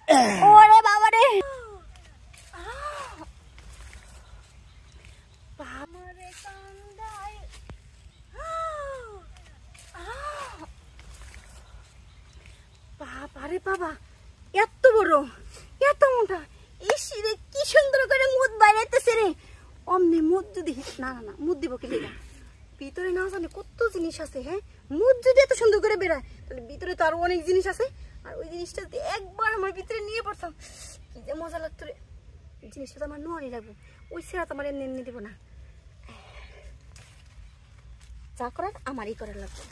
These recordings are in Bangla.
ওরে বাবা রে বাবারে কান্দায় বাবারে বাবা এত বড় এত মোটা ইসি রে কি সুন্দর করে মুদ বাইরেতেছে রে অমনি মুদ যদি না না না মুদ দিব কি দিবা ভিতরে না জানি কত জিনিস আছে হ্যাঁ মুদ যদি এত সুন্দর করে বেরায় তাহলে ভিতরে তো আরো অনেক জিনিস আছে আর ওই জিনিসটা যদি একবার আমার ভিতরে নিয়ে পড়তাম কি যে মজা লাগতো রে জিনিসটা তো আমার নোয়ারই লাগবে ওই সেরা তো আমার এমনি এমনি দিব না যা করার আমারই করার লাগবে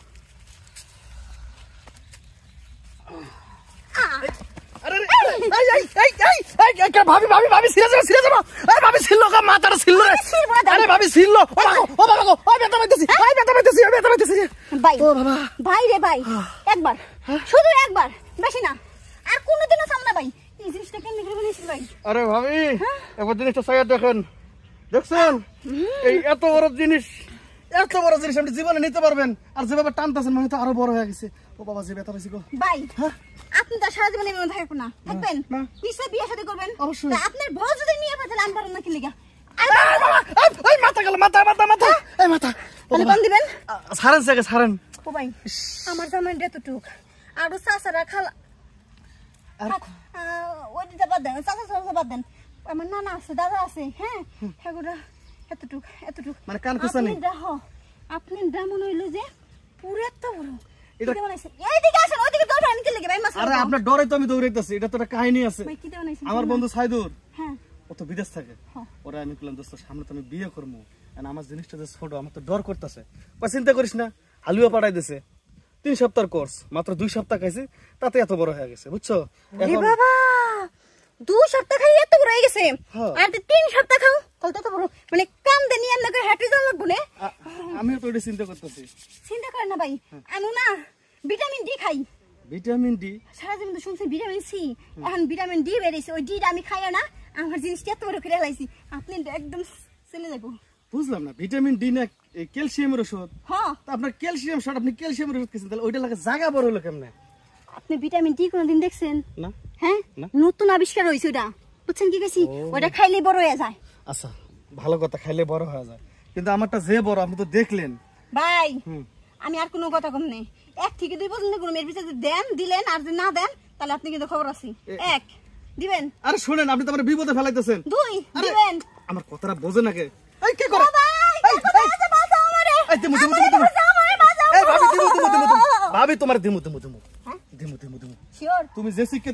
ভাবি ভাবি ভাবি ছিঁড়ে যাবো ছিঁড়ে যাবো ভাবি ছিল মাথাটা ছিল আরে ভাবি ছিল ও বাবা গো ও ব্যথা পাইতেছি ব্যথা পাইতেছি ব্যথা পাইতেছি ভাই ও বাবা ভাই রে ভাই একবার শুধু একবার বেশি না আর কোনোদিনও সামনা ভাই এই জিনিসটা কেন করে বলেছিস ভাই আরে ভাবি এবার জিনিসটা সাইড দেখেন দেখছেন এই এত বড় জিনিস আপনি জীবনে নিতে পারবেন আর যেভাবে টানতেছেন মনে তো আরো বড় হয়ে গেছে ও বাবা যে ব্যথা পাইছি গো ভাই আপনি তো সারা জীবন এমন থাকবেন না থাকবেন নিশ্চয়ই বিয়ে শাদী করবেন অবশ্যই আপনার বউ যদি নিয়ে পাঠালে আমি পারব না কি লিগা এই মাথা গেল মাথা মাথা মাথা এই মাথা তাহলে কোন দিবেন ছাড়েন থেকে ছাড়েন ও ভাই আমার জামাই এতটুক আর সাসারা খালা ওই দিতে বাদ দেন সাসা সাসা বাদ দেন আমার নানা আছে দাদা আছে হ্যাঁ এগুলা এতটুক এতটুক মানে কান খোসানি আপনি ড্রামন হইলো যে পুরো এত বড় এটা বানাইছেন এইদিকে আসেন ওইদিকে দৌড়ান কি লাগে ভাই মাছ আরে আপনার ডরে তো আমি দৌড়াইতাছি এটা তো একটা কাহিনী আছে ভাই কি বানাইছেন আমার বন্ধু সাইদুর হ্যাঁ ও তো বিদেশ থাকে ওরা আমি বললাম দোস্ত সামনে তো আমি বিয়ে করবো আর আমার জিনিসটা যে ছোট আমার তো ডর করতেছে কই চিন্তা করিস না হালুয়া পাঠাই দিছে 3 সপ্তাহের কোর্স মাত্র 2 সপ্তাহ খাইছি তাতে এত বড় হয়ে গেছে বুঝছো এ বাবা 2 সপ্তাহ খাই এত বড় হয়ে গেছে আর 3 সপ্তাহ খাও তাহলে তো বড় মানে কাম দেনি এমন করে হেঁটে যাওয়া লাগবে না আমিও তো এটা চিন্তা করতেছি চিন্তা করেন না ভাই আমি না ভিটামিন ডি খাই ভিটামিন ডি সারা জীবন তো শুনছি ভিটামিন সি এখন ভিটামিন ডি বেরিয়েছে ওই ডিটা আমি খাইও না আমার জিনিসটা এত বড় করে লাইছি আপনি একদম চলে যাবো বুঝলাম না ভিটামিন ডি না এই ক্যালসিয়ামের ওষুধ হ্যাঁ আপনার ক্যালসিয়াম শট আপনি ক্যালসিয়ামের ওষুধ খেয়েছেন তাহলে ওইটা লাগে জায়গা বড় হলো কেমনে আপনি ভিটামিন ডি কোনদিন দেখছেন না হ্যাঁ নতুন আবিষ্কার হইছে ওটা বুঝছেন কি কইছি ওটা খাইলে বড় হয়ে যায় আচ্ছা ভালো কথা খাইলে বড় হয়ে যায় কিন্তু আমারটা যে বড় আপনি তো দেখলেন ভাই আমি আর কোনো কথা কম নেই 1 থেকে 2 পর্যন্ত কোনো মেয়ের ভিতরে দেন দিলেন আর যদি না দেন তাহলে আপনি কিন্তু খবর আছে 1 দিবেন আরে শুনেন আপনি তো আমার বিপদে ফেলাইতেছেন 2 দিবেন আমার কথাটা বোঝে না কে এই কি করে এই দিমু এই ভাবি দিমু ভাবি তোমার দিমু শিওর তুমি যে শিখে